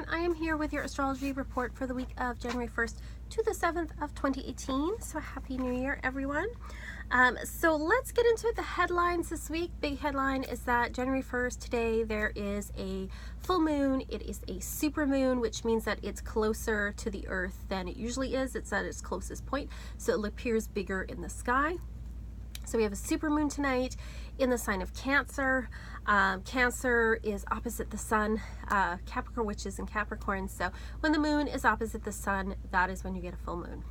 everyone, I am here with your astrology report for the week of January 1st to the 7th of 2018. So happy new year, everyone. So let's get into the headlines this week. Big headline is that January 1st today there is a full moon. It is a super moon, which means that it's closer to the earth than it usually is. It's at its closest point, so it appears bigger in the sky. So we have a super moon tonight in the sign of Cancer. Cancer is opposite the sun, Capricorn, which is in Capricorn. So when the moon is opposite the sun, that is when you get a full moon.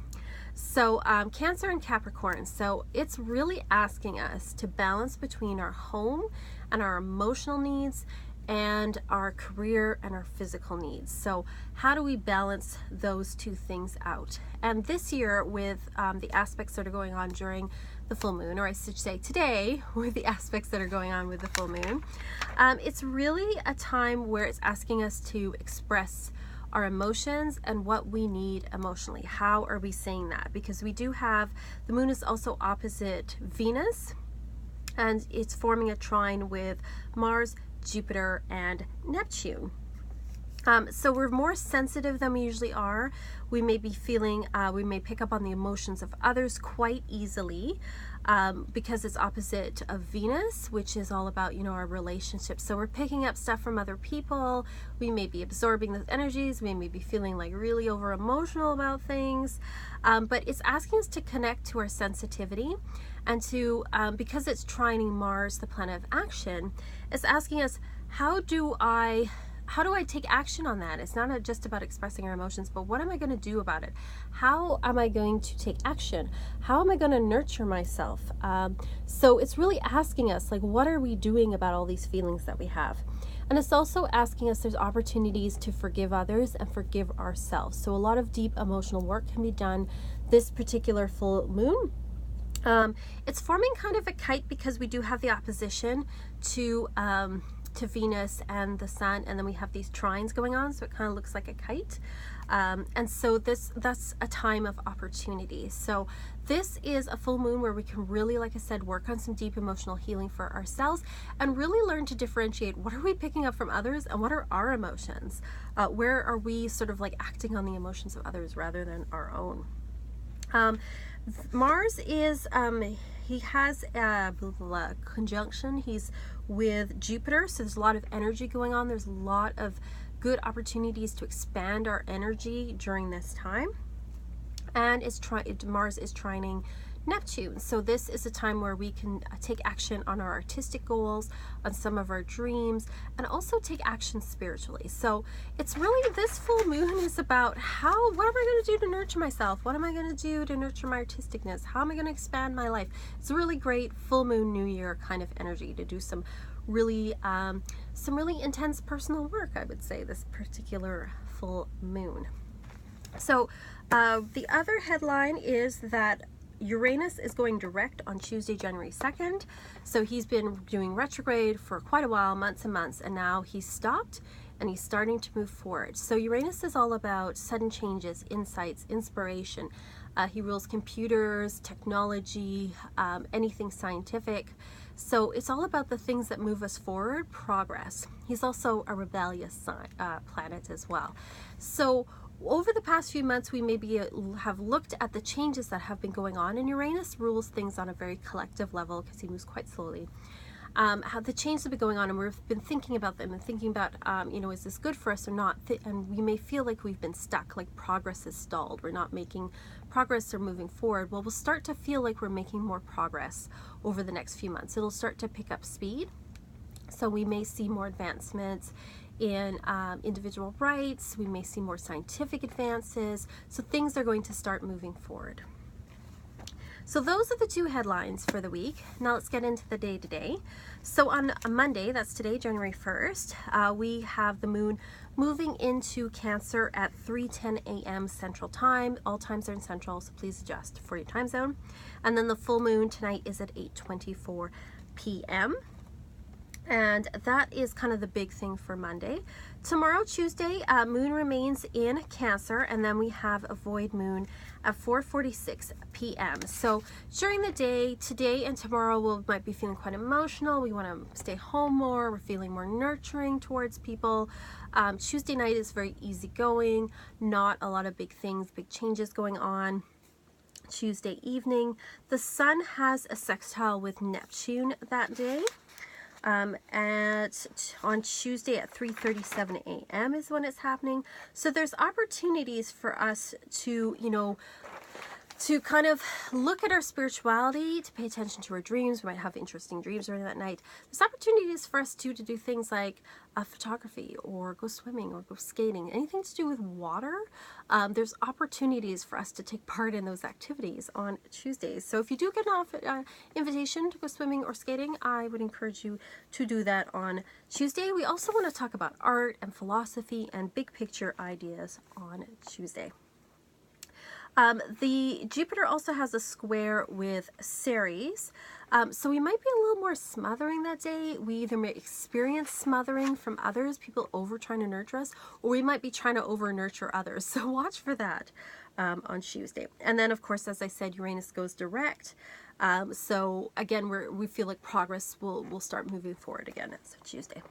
So Cancer and Capricorn. So it's really asking us to balance between our home and our emotional needs and our career and our physical needs. So how do we balance those two things out? And this year with the aspects that are going on during the full moon, or I should say today with the aspects that are going on with the full moon, it's really a time where it's asking us to express our emotions and what we need emotionally. How are we saying that? Because we do have, the moon is also opposite Venus, and it's forming a trine with Mars, Jupiter, and Neptune. So we're more sensitive than we usually are. We may be feeling, we may pick up on the emotions of others quite easily because it's opposite of Venus, which is all about, you know, our relationships. So we're picking up stuff from other people. We may be absorbing those energies. We may be feeling like really over emotional about things. But it's asking us to connect to our sensitivity and to, because it's trining Mars, the planet of action, it's asking us, how do I take action on that? It's not just about expressing our emotions, but what am I going to do about it? How am I going to take action? How am I going to nurture myself? So it's really asking us, like, what are we doing about all these feelings that we have? And it's also asking us, there's opportunities to forgive others and forgive ourselves. So a lot of deep emotional work can be done this particular full moon. It's forming kind of a kite because we do have the opposition to Venus and the sun, and then we have these trines going on, so it kind of looks like a kite. And so that's a time of opportunity. So this is a full moon where we can really, like I said, work on some deep emotional healing for ourselves and really learn to differentiate what are we picking up from others and what are our emotions. Where are we sort of like acting on the emotions of others rather than our own. Mars is he has a conjunction. He's with Jupiter, so there's a lot of energy going on. There's a lot of good opportunities to expand our energy during this time. And Mars is trining Neptune. So this is a time where we can take action on our artistic goals, on some of our dreams, and also take action spiritually. So it's really, this full moon is about what am I going to do to nurture myself? What am I going to do to nurture my artisticness? How am I going to expand my life? It's a really great full moon, new year kind of energy to do some really intense personal work, I would say, this particular full moon. So the other headline is that Uranus is going direct on Tuesday, January 2nd. So he's been doing retrograde for quite a while, months and months, and now he's stopped and he's starting to move forward. So Uranus is all about sudden changes, insights, inspiration. He rules computers, technology, anything scientific. So it's all about the things that move us forward, progress. He's also a rebellious planet as well. So over the past few months, we maybe have looked at the changes that have been going on, and Uranus rules things on a very collective level because he moves quite slowly. How the changes have been going on, and we've been thinking about them and thinking about, you know, is this good for us or not? And we may feel like we've been stuck, like progress is stalled. We're not making progress or moving forward. Well, we'll start to feel like we're making more progress over the next few months. It'll start to pick up speed. So we may see more advancements in individual rights. We may see more scientific advances. So things are going to start moving forward. So those are the two headlines for the week. Now let's get into the day-to-day. So on a Monday, that's today, January 1st, we have the moon moving into Cancer at 3:10 a.m. Central Time. All times are in Central, so please adjust for your time zone. And then the full moon tonight is at 8:24 p.m. And that is kind of the big thing for Monday. Tomorrow, Tuesday, moon remains in Cancer, and then we have a void moon at 4:46 p.m. So during the day, today and tomorrow, we might be feeling quite emotional. We want to stay home more. We're feeling more nurturing towards people. Tuesday night is very easygoing, not a lot of big things, big changes going on. Tuesday evening, the sun has a sextile with Neptune that day. On Tuesday at 3:37 a.m. is when it's happening. So there's opportunities for us to, to kind of look at our spirituality, to pay attention to our dreams. We might have interesting dreams during that night. There's opportunities for us to do things like photography, or go swimming, or go skating, anything to do with water. There's opportunities for us to take part in those activities on Tuesdays. So if you do get an invitation to go swimming or skating, I would encourage you to do that on Tuesday. We also want to talk about art and philosophy and big picture ideas on Tuesday. The Jupiter also has a square with Ceres, so we might be a little more smothering that day. We either may experience smothering from others, people over trying to nurture us, or we might be trying to over nurture others. So watch for that on Tuesday. And then, of course, as I said, Uranus goes direct. So again, we feel like progress will start moving forward again. It's Tuesday.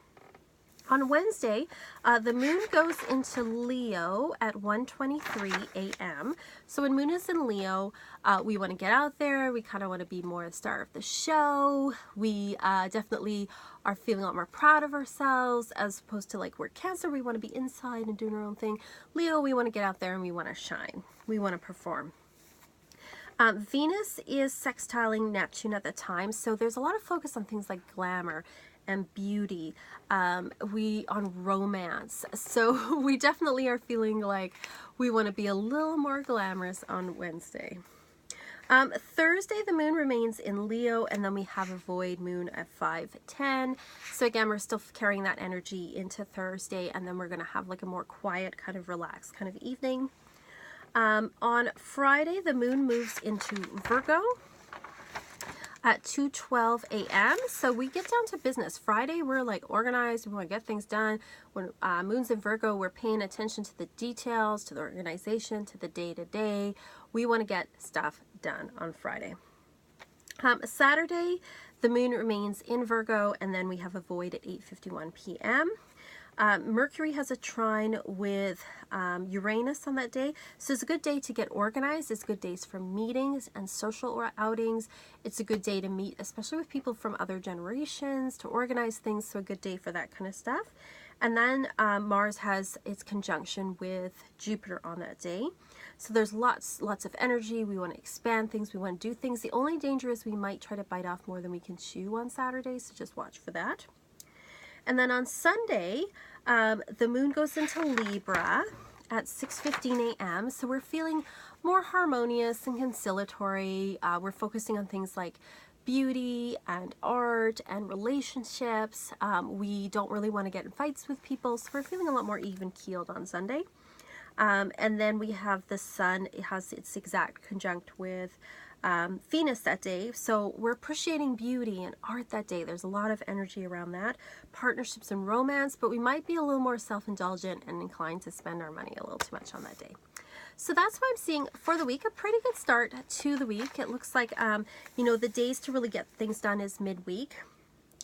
On Wednesday, the moon goes into Leo at 1:23 a.m. So when moon is in Leo, we want to get out there. We kind of want to be more the star of the show. We definitely are feeling a lot more proud of ourselves, as opposed to like we're Cancer, we want to be inside and doing our own thing. Leo, we want to get out there and we want to shine. We want to perform. Venus is sextiling Neptune at the time, so there's a lot of focus on things like glamour and beauty, on romance. So we definitely are feeling like we want to be a little more glamorous on Wednesday. Thursday, the moon remains in Leo, and then we have a void moon at 5:10. So again, we're still carrying that energy into Thursday, and then we're going to have like a more quiet, kind of relaxed kind of evening. On Friday, the moon moves into Virgo at 2:12 a.m. So we get down to business. Friday, we're like organized. We want to get things done. When moon's in Virgo, we're paying attention to the details, to the organization, to the day-to-day. We want to get stuff done on Friday. Saturday, the moon remains in Virgo, and then we have a void at 8:51 p.m. Mercury has a trine with Uranus on that day, so it's a good day to get organized. It's good days for meetings and social outings. It's a good day to meet, especially with people from other generations, to organize things, so a good day for that kind of stuff. And then Mars has its conjunction with Jupiter on that day. So there's lots of energy. We want to expand things. We want to do things. The only danger is we might try to bite off more than we can chew on Saturday, so just watch for that. And then on Sunday, the moon goes into Libra at 6:15 a.m. So we're feeling more harmonious and conciliatory. We're focusing on things like beauty and art and relationships. We don't really want to get in fights with people, so we're feeling a lot more even-keeled on Sunday. And then we have the sun. It has its exact conjunct with Venus that day, so we're appreciating beauty and art that day. There's a lot of energy around that, partnerships and romance, but we might be a little more self-indulgent and inclined to spend our money a little too much on that day. So that's what I'm seeing for the week. A pretty good start to the week. It looks like the days to really get things done is midweek.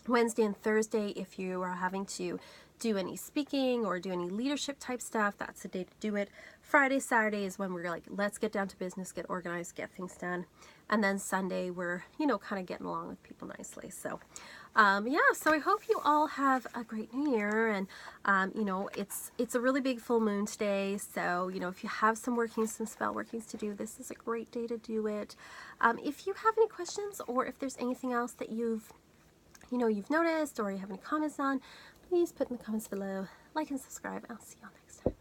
Wednesday and Thursday, if you are having to do any speaking or do any leadership type stuff, that's the day to do it. Friday, Saturday is when we're like, let's get down to business, get organized, get things done. And then Sunday, we're, kind of getting along with people nicely. So, so I hope you all have a great new year. And, it's a really big full moon today. So, if you have some spell workings to do, this is a great day to do it. If you have any questions, or if there's anything else that you've noticed, or you have any comments on, please put in the comments below. Like and subscribe. I'll see you all next time.